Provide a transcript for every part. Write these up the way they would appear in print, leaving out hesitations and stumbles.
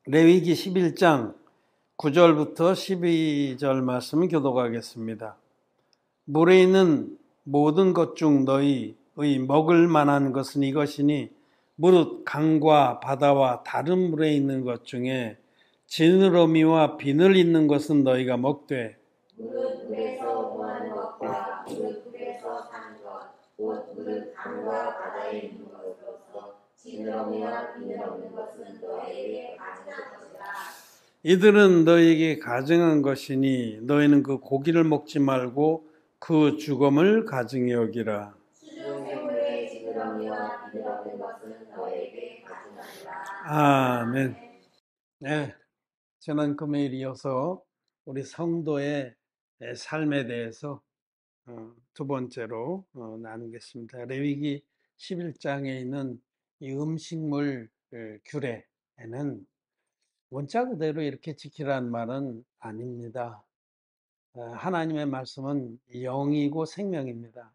레위기 11장 9절부터 12절 말씀 교독하겠습니다. 물에 있는 모든 것 중 너희의 먹을 만한 것은 이것이니 무릇 강과 바다와 다른 물에 있는 것 중에 지느러미와 비늘 있는 것은 너희가 먹되 무릇 물에서 구한 것과 무릇 물에서 산 것, 곧 무릇 강과 바다에 있는 것으로서 지느러미와 비늘 없는 것은 너희에게 가증한 것이라. 이들은 너희에게 가증한 것이니 너희는 그 고기를 먹지 말고 그 죽음을 가증히 여기라. 수중생물의 지느러미와 비늘 없는 것은 너희에게 가증하니라. 아멘. 네, 지난 금요일 이어서 우리 성도의 삶에 대해서 두 번째로 나누겠습니다. 레위기 11장에 있는 이 음식물 규례에는 원자 그대로 이렇게 지키라는 말은 아닙니다. 하나님의 말씀은 영이고 생명입니다.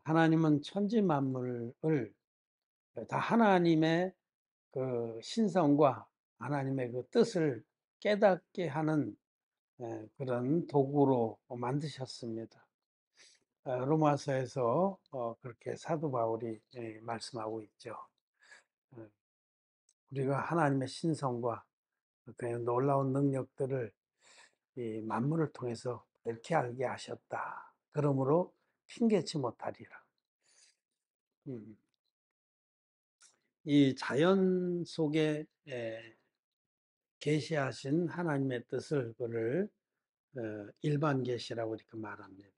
하나님은 천지 만물을 다 하나님의 그 신성과 하나님의 그 뜻을 깨닫게 하는 그런 도구로 만드셨습니다. 로마서에서 그렇게 사도 바울이 말씀하고 있죠. 우리가 하나님의 신성과 그 놀라운 능력들을 이 만물을 통해서 이렇게 알게 하셨다. 그러므로 핑계치 못하리라. 이 자연 속에 계시하신 하나님의 뜻을 그를 일반 계시라고 이렇게 말합니다.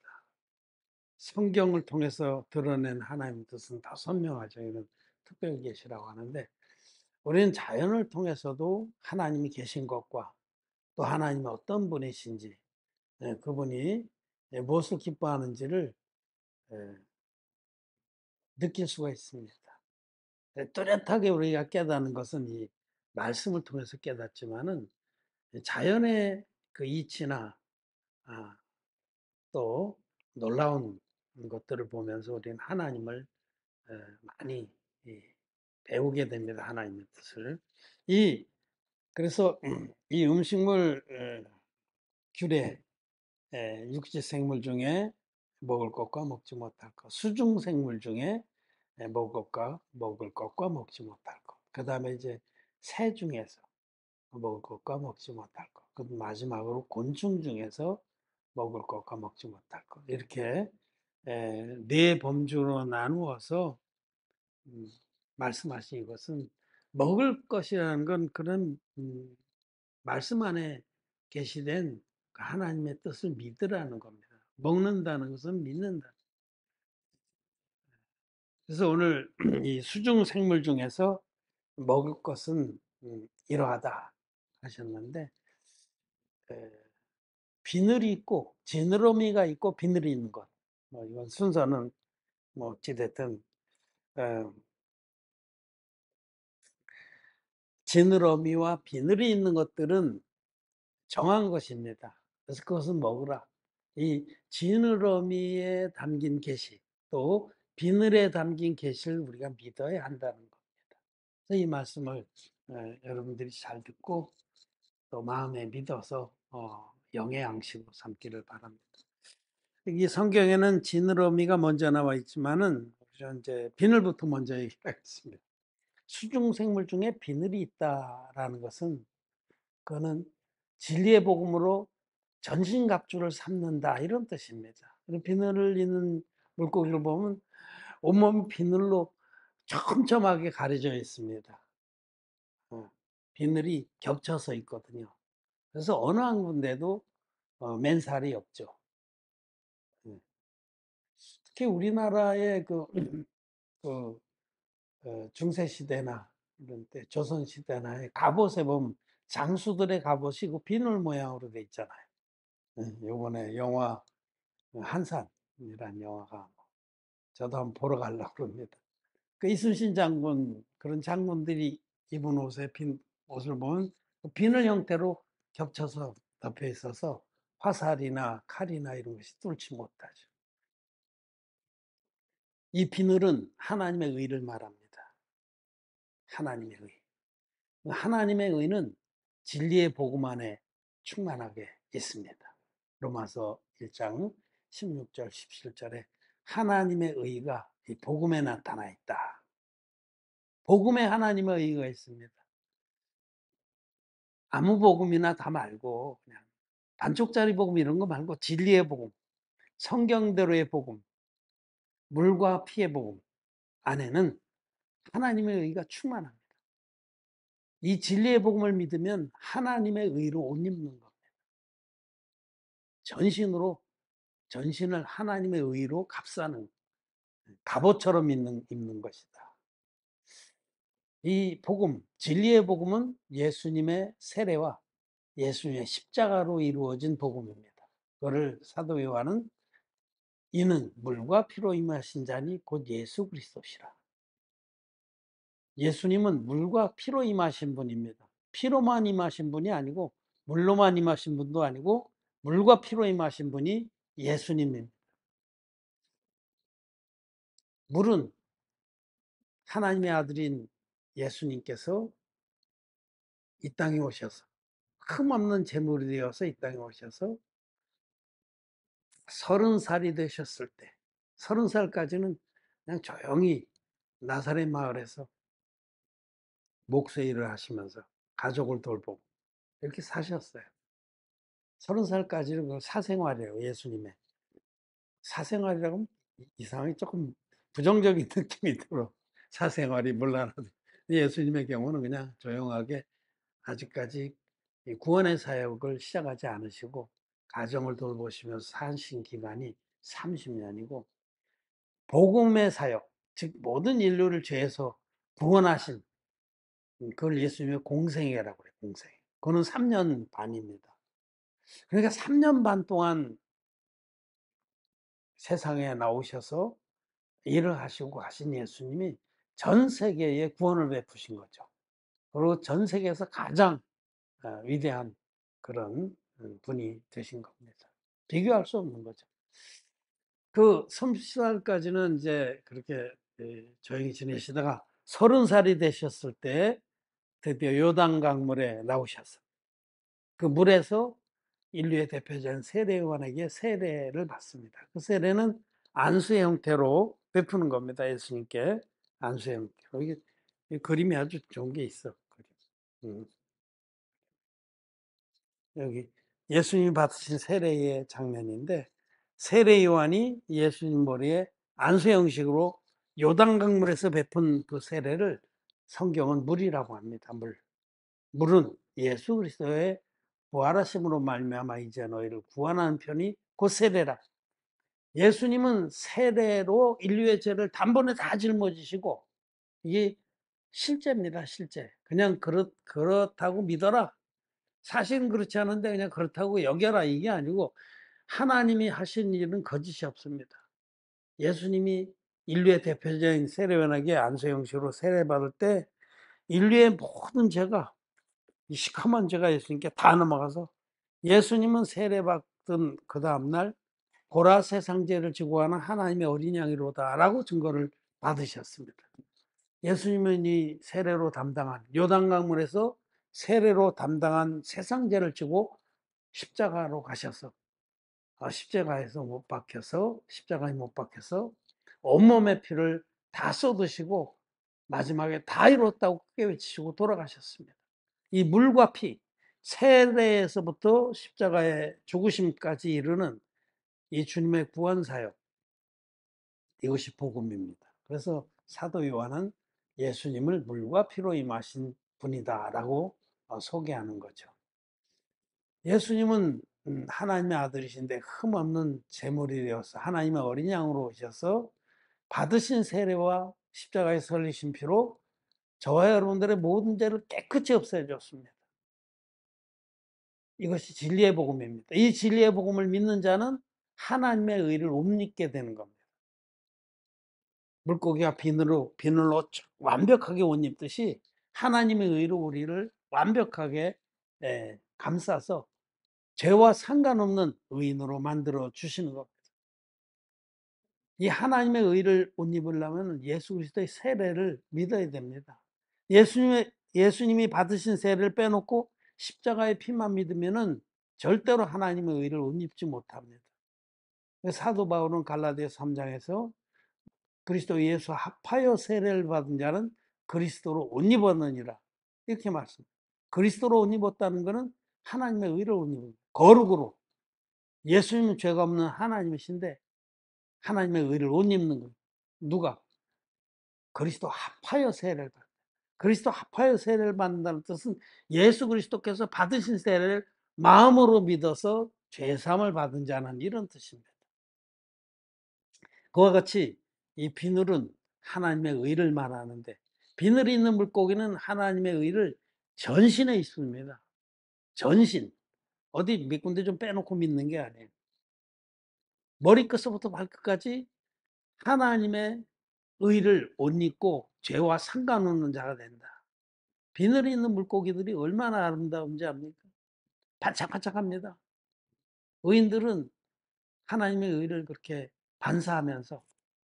성경을 통해서 드러낸 하나님의 뜻은 더 선명하죠. 이는 특별 계시라고 하는데 우리는 자연을 통해서도 하나님이 계신 것과 또 하나님이 어떤 분이신지 그분이 무엇을 기뻐하는지를 느낄 수가 있습니다. 뚜렷하게 우리가 깨닫는 것은 이 말씀을 통해서 깨닫지만은 자연의 그 이치나 또 놀라운 것들을 보면서 우리는 하나님을 많이 배우게 됩니다. 하나님의 뜻을. 그래서 이 음식물 규례, 육지 생물 중에 먹을 것과 먹지 못할 것, 수중 생물 중에 먹을 것과 먹지 못할 것. 그 다음에 이제 새 중에서 먹을 것과 먹지 못할 것. 그 마지막으로 곤충 중에서 먹을 것과 먹지 못할 것. 이렇게 네 범주로 나누어서 말씀하신 이것은 먹을 것이라는 건 그런 말씀 안에 계시된 하나님의 뜻을 믿으라는 겁니다. 먹는다는 것은 믿는다. 그래서 오늘 이 수중 생물 중에서 먹을 것은 이러하다 하셨는데 비늘이 있고 지느러미가 있고 비늘이 있는 것. 이건 순서는 어찌됐든 지느러미와 비늘이 있는 것들은 정한 것입니다. 그래서 그것은 먹으라. 이 지느러미에 담긴 계시 또 비늘에 담긴 계시를 우리가 믿어야 한다는 겁니다. 그래서 이 말씀을 여러분들이 잘 듣고 또 마음에 믿어서 영의 양식으로 삼기를 바랍니다. 이 성경에는 지느러미가 먼저 나와 있지만은 이제 비늘부터 먼저 얘기하겠습니다. 수중 생물 중에 비늘이 있다라는 것은 그거는 진리의 복음으로 전신갑주를 삼는다 이런 뜻입니다. 비늘을 있는 물고기를 보면 온몸이 비늘로 촘촘하게 가려져 있습니다. 비늘이 겹쳐서 있거든요. 그래서 어느 한 군데도 맨살이 없죠. 특히 우리나라의 그 중세 시대나 이런 때 조선 시대나 갑옷에 보면 장수들의 갑옷이 그 비늘 모양으로 돼 있잖아요. 요번에 영화 한산이라는 영화가 저도 한번 보러 가려고 그럽니다. 그 이순신 장군 그런 장군들이 입은 옷을 보면 비늘 형태로 겹쳐서 덮여 있어서 화살이나 칼이나 이런 것이 뚫지 못하죠. 이 비늘은 하나님의 의를 말합니다. 하나님의 의. 하나님의 의는 진리의 복음 안에 충만하게 있습니다. 로마서 1장 16절 17절에 하나님의 의가 이 복음에 나타나 있다. 복음에 하나님의 의가 있습니다. 아무 복음이나 다 말고 그냥 반쪽짜리 복음 이런 거 말고 진리의 복음, 성경대로의 복음, 물과 피의 복음 안에는 하나님의 의가 충만합니다. 이 진리의 복음을 믿으면 하나님의 의로 옷 입는 겁니다. 전신을 하나님의 의로 값싸는 갑옷처럼 입는 것이다. 이 복음, 진리의 복음은 예수님의 세례와 예수님의 십자가로 이루어진 복음입니다. 그거를 사도 요한은 이는 물과 피로 임하신 자니 곧 예수 그리스도시라. 예수님은 물과 피로 임하신 분입니다. 피로만 임하신 분이 아니고 물로만 임하신 분도 아니고 물과 피로 임하신 분이 예수님입니다. 물은 하나님의 아들인 예수님께서 이 땅에 오셔서 흠없는 제물이 되어서 이 땅에 오셔서 30살이 되셨을 때 30살까지는 그냥 조용히 나사렛 마을에서 목수 일을 하시면서 가족을 돌보고 이렇게 사셨어요. 30살까지는 사생활이에요. 예수님의 사생활이라고 하면 이상하게 조금 부정적인 느낌이 들어. 사생활이 물러나도 예수님의 경우는 그냥 조용하게 아직까지 구원의 사역을 시작하지 않으시고 가정을 돌보시면서 사신 기간이 30년이고 복음의 사역, 즉 모든 인류를 죄에서 구원하신 그걸 예수님의 공생애라고 그래요. 공생애. 그거는 3년 반입니다. 그러니까 3년 반 동안 세상에 나오셔서 일을 하시고 하신 예수님이 전 세계에 구원을 베푸신 거죠. 그리고 전 세계에서 가장 위대한 그런 분이 되신 겁니다. 비교할 수 없는 거죠. 그 30살까지는 이제 그렇게 조용히 지내시다가 30살이 되셨을 때 드디어 요단강물에 나오셨어요. 그 물에서 인류의 대표자인 세례요한에게 세례를 받습니다. 그 세례는 안수의 형태로 베푸는 겁니다. 예수님께 안수의 형태로. 이게 그림이 아주 좋은 게 있어. 여기 예수님이 받으신 세례의 장면인데 세례 요한이 예수님 머리에 안수 형식으로 요단강물에서 베푼 그 세례를 성경은 물이라고 합니다. 물은 예수 그리스도의 부활하심으로 말미암아 이제 너희를 구원하는 편이 곧 세례라. 예수님은 세례로 인류의 죄를 단번에 다 짊어지시고 이게 실제입니다. 실제. 그냥 그렇다고 믿어라. 사실은 그렇지 않은데 그냥 그렇다고 여겨라 이게 아니고 하나님이 하신 일은 거짓이 없습니다. 예수님이 인류의 대표적인 세례요한에게 안수 형식으로 세례받을 때 인류의 모든 죄가 이 시커먼 죄가 예수님께 다 넘어가서 예수님은 세례받던 그 다음날 보라 세상죄를 지고 가는 하나님의 어린 양이로다라고 증거를 받으셨습니다. 예수님은 이 세례로 담당한 요단강물에서 세례로 담당한 세상죄를 지고 십자가로 가셔서 십자가에서 못 박혀서 십자가에 못 박혀서 온몸의 피를 다 쏟으시고 마지막에 다 이뤘다고 크게 외치시고 돌아가셨습니다. 이 물과 피 세례에서부터 십자가의 죽으심까지 이르는 이 주님의 구원 사역 이것이 복음입니다. 그래서 사도 요한은 예수님을 물과 피로 임하신 분이다라고 소개하는 거죠. 예수님은 하나님의 아들이신데 흠없는 제물이 되어서 하나님의 어린 양으로 오셔서 받으신 세례와 십자가에 설리신 피로 저와 여러분들의 모든 죄를 깨끗이 없애줬습니다. 이것이 진리의 복음입니다. 이 진리의 복음을 믿는 자는 하나님의 의를 옷 입게 되는 겁니다. 물고기가 비늘로 완벽하게 옷 입듯이 하나님의 의로 우리를 완벽하게 감싸서 죄와 상관없는 의인으로 만들어 주시는 겁니다. 이 하나님의 의를 옷 입으려면 예수 그리스도의 세례를 믿어야 됩니다. 예수님의 예수님이 받으신 세례를 빼놓고 십자가의 피만 믿으면은 절대로 하나님의 의를 옷 입지 못합니다. 사도 바울은 갈라디아서 3장에서 그리스도 예수 합하여 세례를 받은 자는 그리스도로 옷 입었느니라 이렇게 말씀. 그리스도로 옷 입었다는 것은 하나님의 의를 옷 입은 거룩으로. 예수님은 죄가 없는 하나님이신데 하나님의 의를 옷 입는 거예요. 누가? 그리스도 합하여 세례를 받는. 그리스도 합하여 세례를 받는다는 뜻은 예수 그리스도께서 받으신 세례를 마음으로 믿어서 죄사함을 받은 자는 이런 뜻입니다. 그와 같이 이 비늘은 하나님의 의를 말하는데 비늘이 있는 물고기는 하나님의 의를 전신해 있습니다. 전신. 어디 몇 군데 좀 빼놓고 믿는 게 아니에요. 머리끝부터 발끝까지 하나님의 의를 옷 입고 죄와 상관없는 자가 된다. 비늘이 있는 물고기들이 얼마나 아름다운지 압니까? 반짝반짝합니다. 의인들은 하나님의 의를 그렇게 반사하면서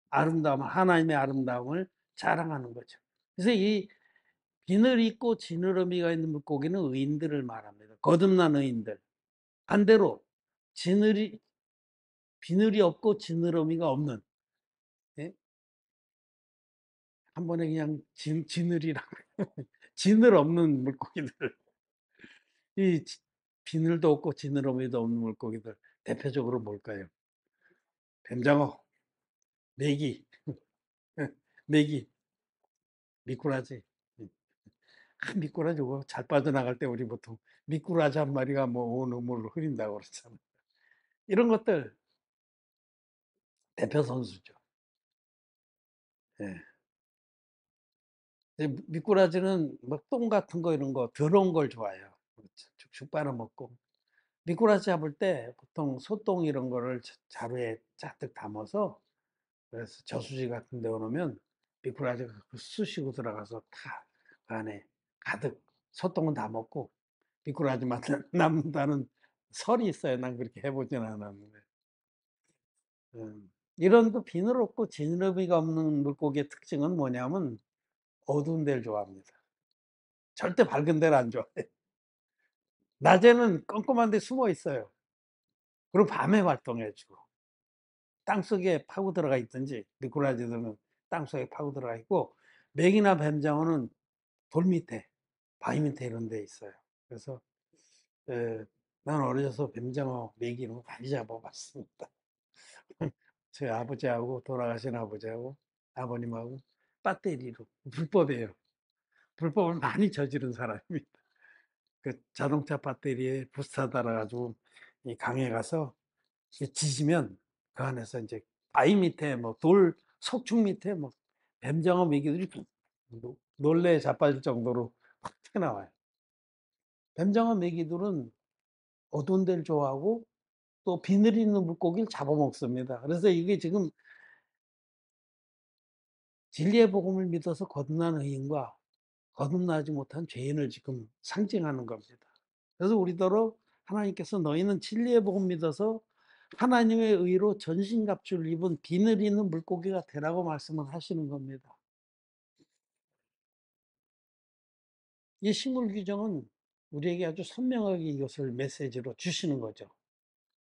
하나님의 아름다움을 자랑하는 거죠. 그래서 이 비늘 있고 지느러미가 있는 물고기는 의인들을 말합니다. 거듭난 의인들. 반대로 비늘이 없고 지느러미가 없는, 예? 한 번에 그냥 지늘이랑 지늘 없는 물고기들. 이 비늘도 없고 지느러미도 없는 물고기들 대표적으로 뭘까요? 뱀장어, 메기, 메기, 미꾸라지. 미꾸라지 잘 빠져나갈 때 우리 보통 미꾸라지 한 마리가 뭐 온 우물을 흐린다고 그러잖아요. 이런 것들 대표 선수죠. 예. 미꾸라지는 뭐 똥 같은 거 이런 거 더러운 걸 좋아해요. 쭉쭉 빨아먹고. 미꾸라지 잡을 때 보통 소똥 이런 거를 자루에 잔뜩 담아서 그래서 저수지 같은 데 놓으면 미꾸라지가 쑤시고 들어가서 다 그 안에 가득 소똥은 다 먹고 미꾸라지만 남는다는 설이 있어요. 난 그렇게 해보진 않았는데. 이런 그 비늘 없고 지느러미가 없는 물고기의 특징은 뭐냐면 어두운 데를 좋아합니다. 절대 밝은 데를 안 좋아해. 낮에는 껌껌한 데 숨어 있어요. 그리고 밤에 활동해주고 땅속에 파고 들어가 있든지 미꾸라지들은 땅속에 파고 들어가 있고 맥이나 뱀장어는 돌 밑에 바위 밑에 이런 데 있어요. 그래서 난 어려서 뱀장어, 메기 이런 거 많이 잡아봤습니다. 저희 아버지하고 돌아가신 아버지하고 아버님하고 배터리로 불법이에요. 불법을 많이 저지른 사람입니다. 그 자동차 배터리에 부스터 달아가지고 이 강에 가서 지지면 그 안에서 이제 바위 밑에 뭐 돌 석축 밑에 뭐 뱀장어 메기들이 놀래 자빠질 정도로 확 튀어나와요. 뱀장어 메기들은 어두운 데를 좋아하고 또 비늘 있는 물고기를 잡아먹습니다. 그래서 이게 지금 진리의 복음을 믿어서 거듭난 의인과 거듭나지 못한 죄인을 지금 상징하는 겁니다. 그래서 우리더러 하나님께서 너희는 진리의 복음 믿어서 하나님의 의로 전신갑주를 입은 비늘 있는 물고기가 되라고 말씀을 하시는 겁니다. 이 식물 규정은 우리에게 아주 선명하게 이것을 메시지로 주시는 거죠.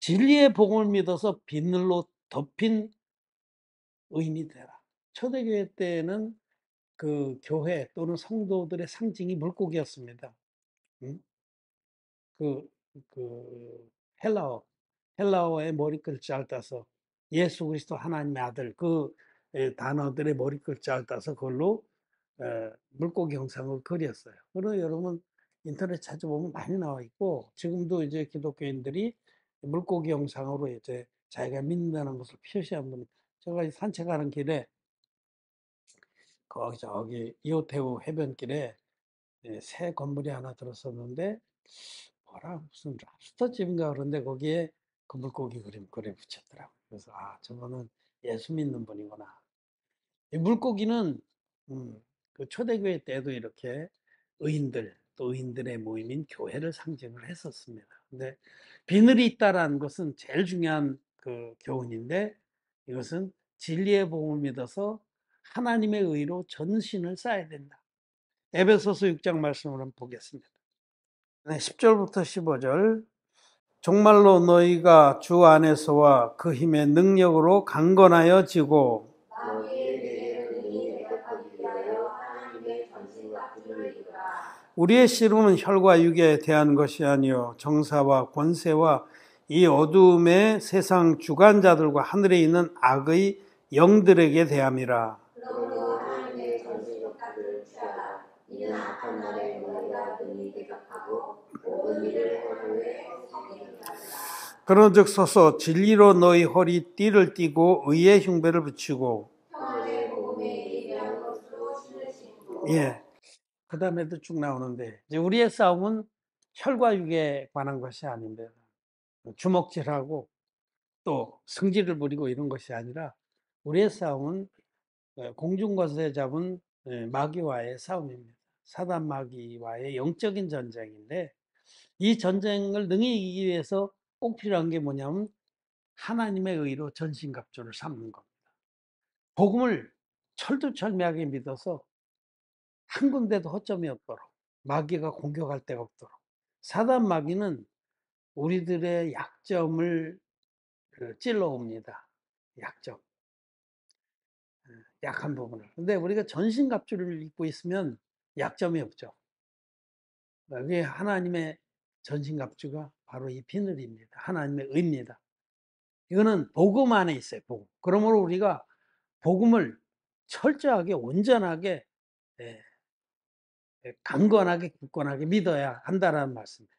진리의 복음을 믿어서 비늘로 덮인 의인이 되라. 초대교회 때는 그 교회 또는 성도들의 상징이 물고기였습니다. 음? 그, 그 헬라어의 머리글자를 따서 예수 그리스도 하나님의 아들 그 단어들의 머리글자를 따서 그걸로 물고기 형상을 그렸어요. 그래서 여러분 인터넷 찾아보면 많이 나와 있고 지금도 이제 기독교인들이 물고기 형상으로 이제 자기가 믿는다는 것을 표시한 겁니다. 제가 산책하는 길에 거기 저기 이오테우 해변길에 새 건물이 하나 들었었는데 뭐라 무슨 랍스터집인가 그런데 거기에 그 물고기 그림 붙였더라고요. 그래서 저거는 예수 믿는 분이구나. 이 물고기는 그 초대교회 때도 이렇게 의인들 또 의인들의 모임인 교회를 상징을 했었습니다. 근데 비늘이 있다라는 것은 제일 중요한 그 교훈인데 이것은 진리의 복음을 믿어서 하나님의 의로 전신을 쌓아야 된다. 에베소서 6장 말씀을 한번 보겠습니다. 네, 10절부터 15절. 정말로 너희가 주 안에서와 그 힘의 능력으로 강건하여 지고 너희의 내게를 능히 대적하기 위하여 하나님의 전신갑주를 입으라. 우리의 씨름은 혈과 육에 대한 것이 아니요 정사와 권세와 이 어두움의 세상 주관자들과 하늘에 있는 악의 영들에게 대함이라. 그러므로 하나님의 전신갑주를 취하라. 이는 악한 날에 너희가 능히 대적하고 모든 일을 행한 후에 성리를 하리라. 그런즉 서서 진리로 너희 허리띠를 띠고 의의 흉배를 붙이고. 평안의 복음에 예비한 것으로 신을 신고. 예. 그 다음에도 쭉 나오는데, 이제 우리의 싸움은 혈과 육에 관한 것이 아닌데, 주먹질하고 또 승질을 부리고 이런 것이 아니라, 우리의 싸움은 공중것에 잡은 마귀와의 싸움입니다. 사단 마귀와의 영적인 전쟁인데, 이 전쟁을 능히 이기기 위해서 꼭 필요한 게 뭐냐면, 하나님의 의로 전신갑주를 삼는 겁니다. 복음을 철두철미하게 믿어서 한 군데도 허점이 없도록, 마귀가 공격할 데가 없도록. 사단 마귀는 우리들의 약점을 찔러옵니다. 약점, 약한 부분을. 근데 우리가 전신갑주를 입고 있으면 약점이 없죠. 그게 하나님의 전신갑주가 바로 이 비늘입니다. 하나님의 의입니다. 이거는 복음 안에 있어요. 복음. 그러므로 우리가 복음을 철저하게 온전하게 강건하게 굳건하게 믿어야 한다라는 말씀이에요.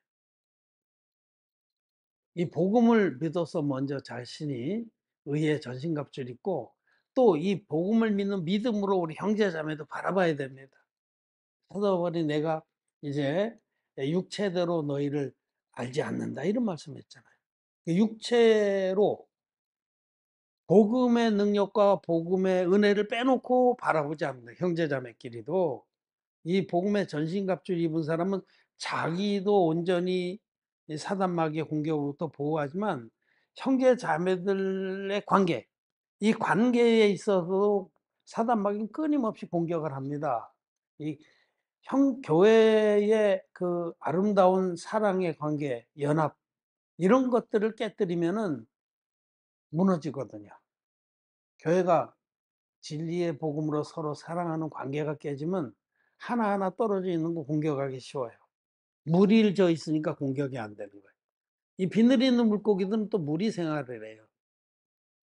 이 복음을 믿어서 먼저 자신이 의의 전신갑주를 입고 또 이 복음을 믿는 믿음으로 우리 형제자매도 바라봐야 됩니다. 사도바울이 내가 이제 육체대로 너희를 알지 않는다 이런 말씀했잖아요. 육체로 복음의 능력과 복음의 은혜를 빼놓고 바라보지 않는다. 형제자매끼리도 이 복음의 전신갑주를 입은 사람은 자기도 온전히 사단 마귀의 공격으로부터 보호하지만 형제 자매들의 관계, 이 관계에 있어서도 사단 마귀는 끊임없이 공격을 합니다. 이 교회의 그 아름다운 사랑의 관계, 연합 이런 것들을 깨뜨리면은 무너지거든요. 교회가 진리의 복음으로 서로 사랑하는 관계가 깨지면 하나하나 떨어져 있는 거 공격하기 쉬워요. 물이 져 있으니까 공격이 안 되는 거예요. 이 비늘 있는 물고기들은 또 무리 생활을 해요.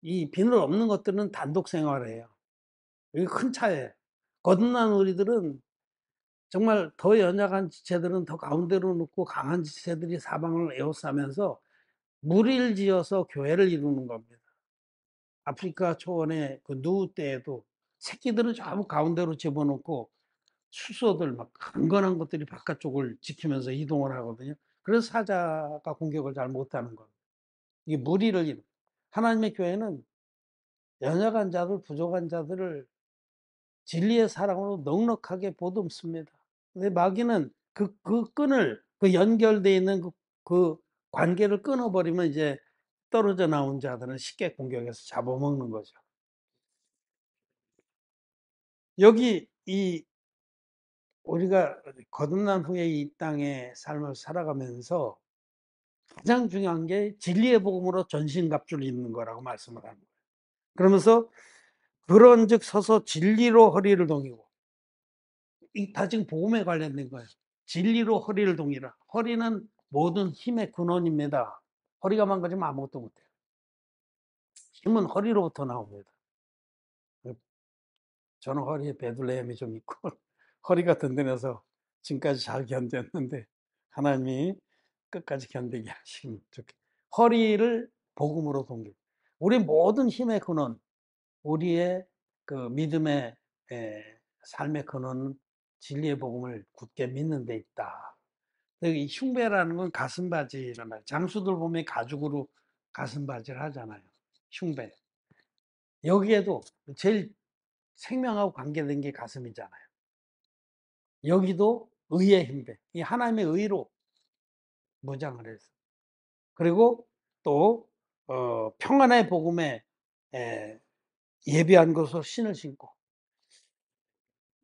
이 비늘 없는 것들은 단독 생활을 해요. 이게 큰 차이예요. 거듭난 우리들은 정말 더 연약한 지체들은 더 가운데로 놓고 강한 지체들이 사방을 에워싸면서 무리를 지어서 교회를 이루는 겁니다. 아프리카 초원의 그 누우 때에도 새끼들은 전부 가운데로 집어넣고 수소들 막 강건한 것들이 바깥쪽을 지키면서 이동을 하거든요. 그래서 사자가 공격을 잘 못하는 겁니다. 이게 무리를 하나님의 교회는 연약한 자들, 부족한 자들을 진리의 사랑으로 넉넉하게 보듬습니다. 근데 마귀는 그 끈을 그 연결되어 있는 그 관계를 끊어버리면 이제 떨어져 나온 자들은 쉽게 공격해서 잡아먹는 거죠. 여기 이 우리가 거듭난 후에 이 땅의 삶을 살아가면서 가장 중요한 게 진리의 복음으로 전신갑주를 입는 거라고 말씀을 하는 거예요. 그러면서 그런즉 서서 진리로 허리를 동이고 이 다 지금 복음에 관련된 거예요. 진리로 허리를 동이라. 허리는 모든 힘의 근원입니다. 허리가 망가지면 아무것도 못해요. 힘은 허리로부터 나옵니다. 저는 허리에 베들레헴이 좀 있고 허리가 든든해서 지금까지 잘 견뎠는데 하나님이 끝까지 견디게 하시면 좋겠어요. 허리를 복음으로 동기. 우리 모든 힘의 근원, 우리의 그 믿음의 삶의 근원은 진리의 복음을 굳게 믿는 데 있다. 이 흉배라는 건 가슴바지란 말이에요. 장수들 보면 가죽으로 가슴바지를 하잖아요. 흉배. 여기에도 제일 생명하고 관계된 게 가슴이잖아요. 여기도 의의 흉배, 이 하나님의 의로 무장을 해서. 그리고 또 평안의 복음에 예비한 것으로 신을 신고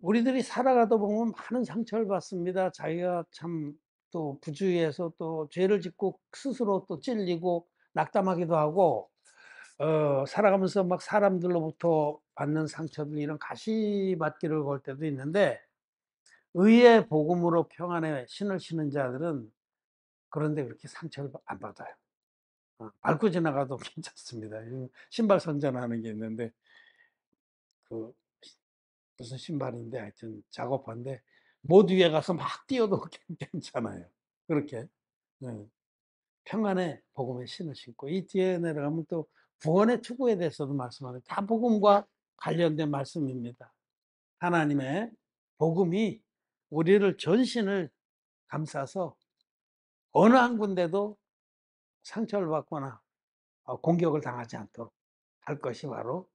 우리들이 살아가다 보면 많은 상처를 받습니다. 자기가 참 또 부주의해서 또 죄를 짓고 스스로 또 찔리고 낙담하기도 하고, 살아가면서 막 사람들로부터 받는 상처들, 이런 가시밭길을 걸 때도 있는데, 의의 복음으로 평안의 신을 신은 자들은 그런데 그렇게 상처를 안 받아요. 밟고 지나가도 괜찮습니다. 신발 선전하는 게 있는데, 그 무슨 신발인데 하여튼 작업한데 못 위에 가서 막 뛰어도 괜찮아요. 그렇게. 네. 평안의 복음의 신을 신고, 이 뒤에 내려가면 또 구원의 추구에 대해서도 말씀하는, 다 복음과 관련된 말씀입니다. 하나님의 복음이 우리를 전신을 감싸서 어느 한 군데도 상처를 받거나 공격을 당하지 않도록 할 것이 바로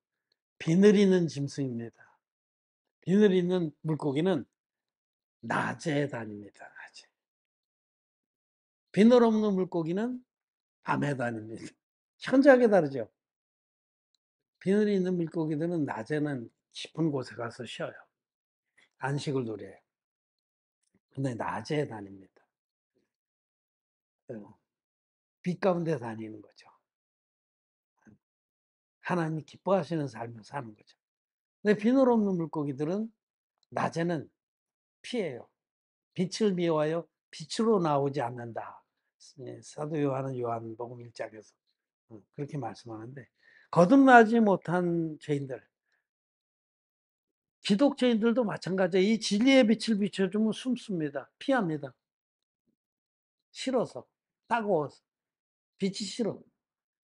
비늘 있는 짐승입니다. 비늘 있는 물고기는 낮에 다닙니다. 낮에. 비늘 없는 물고기는 밤에 다닙니다. 현저하게 다르죠. 비늘이 있는 물고기들은 낮에는 깊은 곳에 가서 쉬어요. 안식을 누려요. 근데 낮에 다닙니다. 빛 가운데 다니는 거죠. 하나님이 기뻐하시는 삶을 사는 거죠. 근데 비늘 없는 물고기들은 낮에는 피해요. 빛을 미워하여 빛으로 나오지 않는다. 사도 요한은 요한복음 1장에서 그렇게 말씀하는데, 거듭나지 못한 죄인들, 기독교인들도 마찬가지예요. 이 진리의 빛을 비춰주면 숨습니다. 피합니다. 싫어서, 따가워서, 빛이 싫어.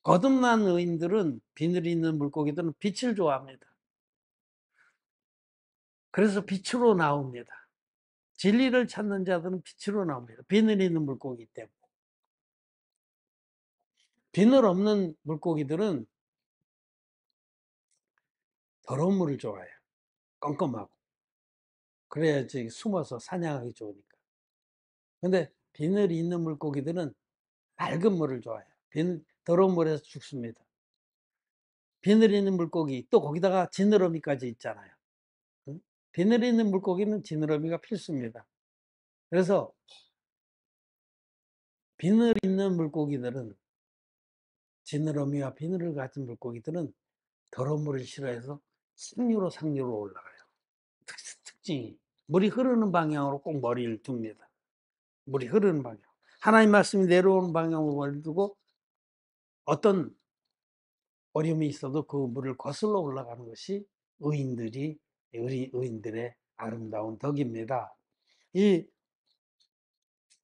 거듭난 의인들은, 비늘이 있는 물고기들은 빛을 좋아합니다. 그래서 빛으로 나옵니다. 진리를 찾는 자들은 빛으로 나옵니다. 비늘이 있는 물고기 때문에. 비늘 없는 물고기들은 더러운 물을 좋아해요. 껌껌하고. 그래야지 숨어서 사냥하기 좋으니까. 근데 비늘이 있는 물고기들은 맑은 물을 좋아해요. 더러운 물에서 죽습니다. 비늘 있는 물고기, 또 거기다가 지느러미까지 있잖아요. 비늘 있는 물고기는 지느러미가 필수입니다. 그래서 비늘 있는 물고기들은, 지느러미와 비늘을 가진 물고기들은 더러운 물을 싫어해서 상류로 올라가요. 특징이 물이 흐르는 방향으로 꼭 머리를 둡니다. 물이 흐르는 방향. 하나님 말씀이 내려오는 방향으로 머리를 두고, 어떤 어려움이 있어도 그 물을 거슬러 올라가는 것이 의인들의 아름다운 덕입니다. 이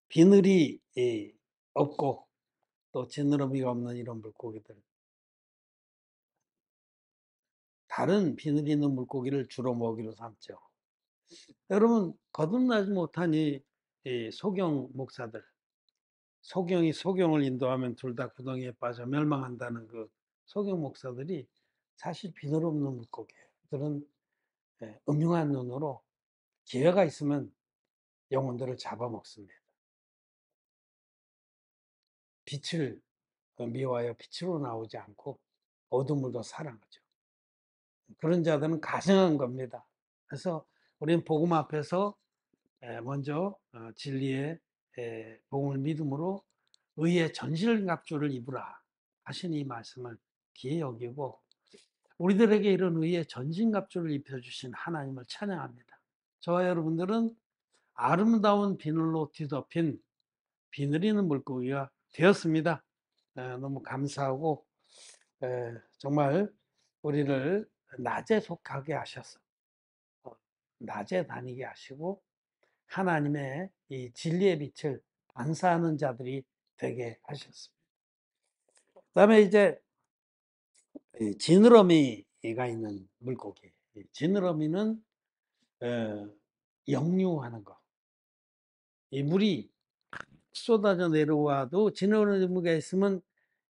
비늘이 없고 또 지느러미가 없는 이런 물고기들, 다른 비늘 있는 물고기를 주로 먹이로 삼죠. 여러분, 거듭나지 못한 이 소경 목사들, 소경이 소경을 인도하면 둘 다 구덩이에 빠져 멸망한다는 그 소경 목사들이 사실 비늘 없는 물고기예요. 그들은 음흉한 눈으로 기회가 있으면 영혼들을 잡아먹습니다. 빛을 미워하여 빛으로 나오지 않고 어둠을 더 사랑하죠. 그런 자들은 가증한 겁니다. 그래서 우리는 복음 앞에서 먼저 진리의 복음을 믿음으로 의의 전신갑주를 입으라 하신 이 말씀을 귀히 여기고, 우리들에게 이런 의의 전신갑주를 입혀주신 하나님을 찬양합니다. 저와 여러분들은 아름다운 비늘로 뒤덮인 비늘이는 물고기가 되었습니다. 너무 감사하고, 정말 우리를 낮에 속하게 하셔서 낮에 다니게 하시고, 하나님의 이 진리의 빛을 반사하는 자들이 되게 하셨습니다. 그다음에 이제 지느러미가 있는 물고기. 지느러미는 역류하는 거. 이 물이 쏟아져 내려와도 지느러미가 있으면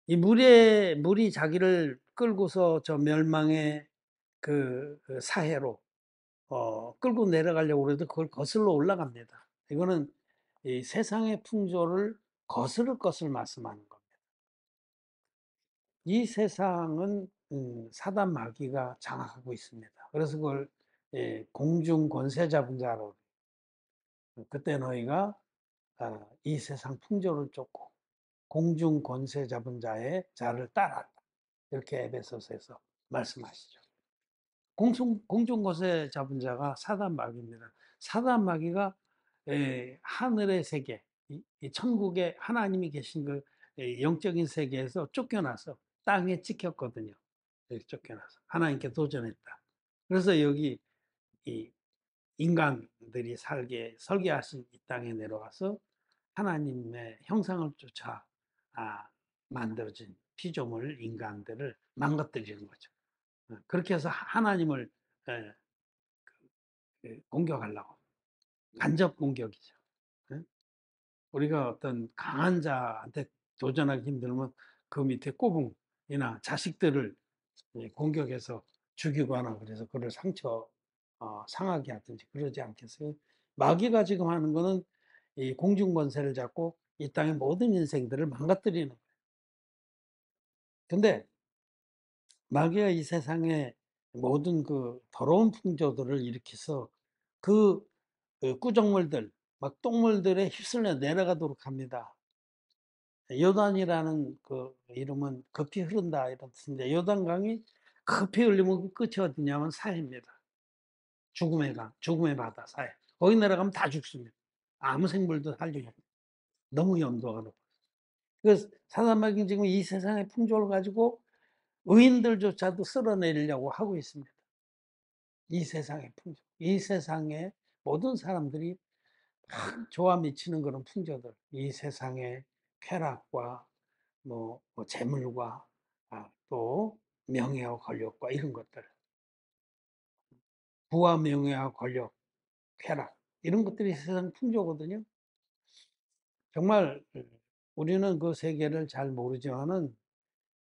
이 물이 자기를 끌고서 저 멸망의 그 사해로 끌고 내려가려고 해도 그걸 거슬러 올라갑니다. 이거는 이 세상의 풍조를 거스를 것을 말씀하는 겁니다. 이 세상은 사단 마귀가 장악하고 있습니다. 그래서 그걸 공중 권세 잡은 자로 그때 너희가 이 세상 풍조를 쫓고 공중 권세 잡은 자의 자를 따랐다. 이렇게 에베소서에서 말씀하시죠. 공중 권세 잡은 자가 사단 마귀입니다. 사단 마귀가 하늘의 세계, 이 천국에 하나님이 계신 그 영적인 세계에서 쫓겨나서 땅에 찍혔거든요. 쫓겨나서 하나님께 도전했다. 그래서 여기 이 인간들이 살게 설계하신 이 땅에 내려와서 하나님의 형상을 쫓아 만들어진 피조물 인간들을 망가뜨리는 거죠. 그렇게 해서 하나님을 공격하려고 간접 공격이죠. 우리가 어떤 강한 자한테 도전하기 힘들면 그 밑에 꼬붕이나 자식들을 공격해서 죽이거나 그래서 그를 상하게 하든지 그러지 않겠어요? 마귀가 지금 하는 거는 이 공중 권세를 잡고 이 땅의 모든 인생들을 망가뜨리는 거예요. 근데 마귀가 이 세상에 모든 그 더러운 풍조들을 일으켜서 그 구정물들, 막 똥물들에 휩쓸려 내려가도록 합니다. 요단이라는 그 이름은 급히 흐른다 이런 뜻인데 요단강이 급히 흘리면 그 끝이 어디냐면 사해입니다. 죽음의 강, 죽음의 바다 사해. 거기 내려가면 다 죽습니다. 아무 생물도 살리지 않아요. 너무 염도가 높아서. 그래서 사단마귀는 지금 이 세상의 풍조를 가지고 의인들조차도 쓸어내리려고 하고 있습니다. 이 세상의 풍조, 이 세상의 모든 사람들이 좋아 미치는 그런 풍조들, 이 세상의 쾌락과 재물과 또 명예와 권력과 이런 것들, 부와 명예와 권력, 쾌락 이런 것들이 세상 풍조거든요. 정말 우리는 그 세계를 잘 모르지만은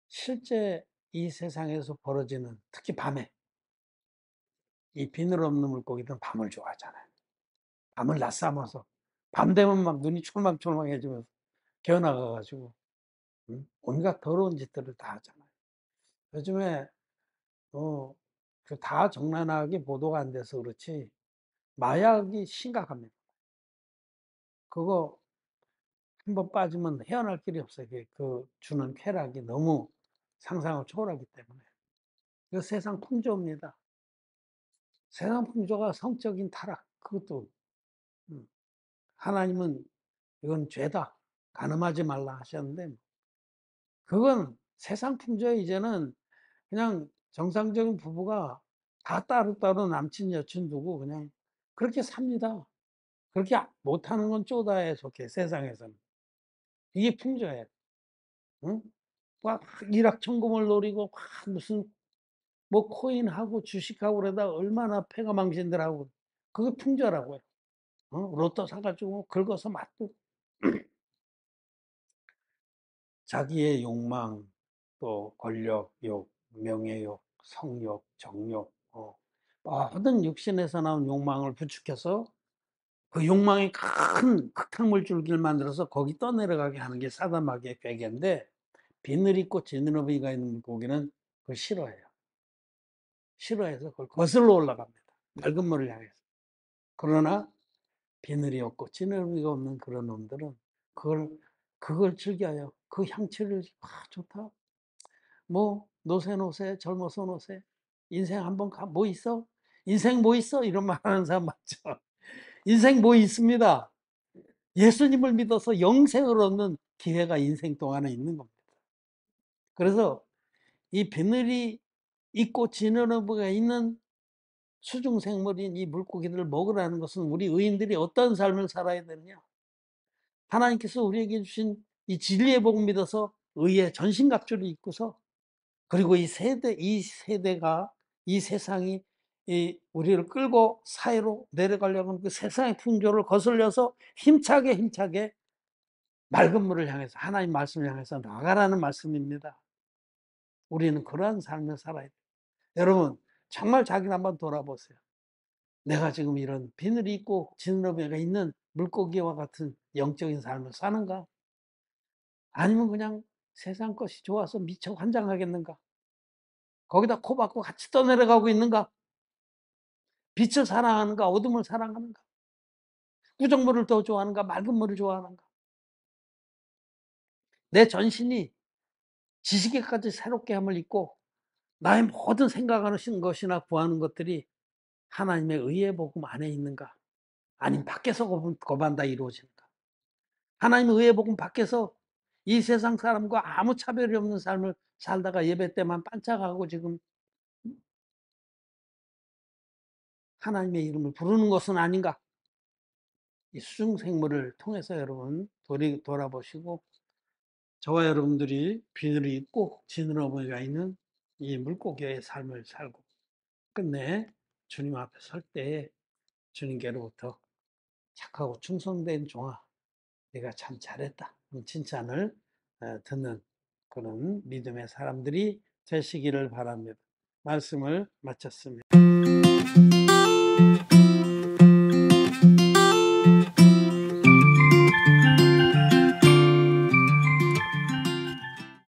실제 이 세상에서 벌어지는 특히 밤에 이 비늘 없는 물고기들은 밤을 좋아하잖아요. 밤을 낮삼아서 밤 되면 막 눈이 촐망촐망해지면서 기어나가가지고 온갖 더러운 짓들을 다 하잖아요. 요즘에 다 적나라하게 보도가 안 돼서 그렇지 마약이 심각합니다. 그거 한번 빠지면 헤어날 길이 없어요. 그 주는 쾌락이 너무 상상을 초월하기 때문에. 이거 세상 풍조입니다. 세상 풍조가 성적인 타락, 그것도 하나님은 이건 죄다. 간음하지 말라 하셨는데 그건 세상 풍조에 이제는 그냥 정상적인 부부가 다 따로따로 남친 여친 두고 그냥 그렇게 삽니다. 그렇게 못하는 건 쪼다에 속해 세상에서는. 이게 풍조예요. 응? 막 일확천금을 노리고 무슨 뭐 코인하고 주식하고 그러다 얼마나 패가 망신들하고 그게 풍조라고요. 로또 사가지고 긁어서 맛도 자기의 욕망, 또 권력욕, 명예욕, 성욕, 정욕, 모든 육신에서 나온 욕망을 부추겨서 그 욕망이 큰 흙탕물 줄기를 만들어서 거기 떠내려가게 하는 게 사단마귀의 괴계인데 비늘이 있고 지느러미가 있는 물고기는 그걸 싫어해요. 싫어해서 그걸 거슬러 올라갑니다. 맑은 물을 향해서. 그러나 비늘이 없고 지느러미가 없는 그런 놈들은 그걸 즐겨요. 그 향취를 좋다. 뭐 노세 젊어서 노세 인생 한번 뭐 있어? 인생 뭐 있어? 이런 말 하는 사람 많죠. 인생 뭐 있습니다. 예수님을 믿어서 영생을 얻는 기회가 인생 동안에 있는 겁니다. 그래서 이 비늘이 있고 지느러미가 있는 수중생물인 이 물고기들을 먹으라는 것은 우리 의인들이 어떤 삶을 살아야 되느냐. 하나님께서 우리에게 주신 이 진리의 복음 믿어서 의의 전신갑주를 입고서 그리고 이 세대가 이 세상이 우리를 끌고 사회로 내려가려고 하는 그 세상의 풍조를 거슬려서 힘차게 맑은 물을 향해서 하나님 말씀을 향해서 나가라는 말씀입니다. 우리는 그러한 삶을 살아야 돼요. 여러분 정말 자기를 한번 돌아보세요. 내가 지금 이런 비늘이 있고 지느러미가 있는 물고기와 같은 영적인 삶을 사는가? 아니면 그냥 세상 것이 좋아서 미쳐 환장하겠는가? 거기다 코 박고 같이 떠내려가고 있는가? 빛을 사랑하는가, 어둠을 사랑하는가, 구정물을 더 좋아하는가, 맑은 물을 좋아하는가. 내 전신이 지식에까지 새롭게 함을 입고 나의 모든 생각하는 것이나 구하는 것들이 하나님의 의의 복음 안에 있는가, 아니면 밖에서 거반다 이루어지는가. 하나님의 의의 복음 밖에서 이 세상 사람과 아무 차별이 없는 삶을 살다가 예배 때만 반짝하고 지금 하나님의 이름을 부르는 것은 아닌가. 이 수중생물을 통해서 여러분 돌아보시고, 저와 여러분들이 비늘을 입고 지느러미가 있는 이 물고기의 삶을 살고 끝내 주님 앞에 설 때 주님께로부터 착하고 충성된 종아, 내가 참 잘했다, 칭찬을 듣는 그런 믿음의 사람들이 되시기를 바랍니다. 말씀을 마쳤습니다.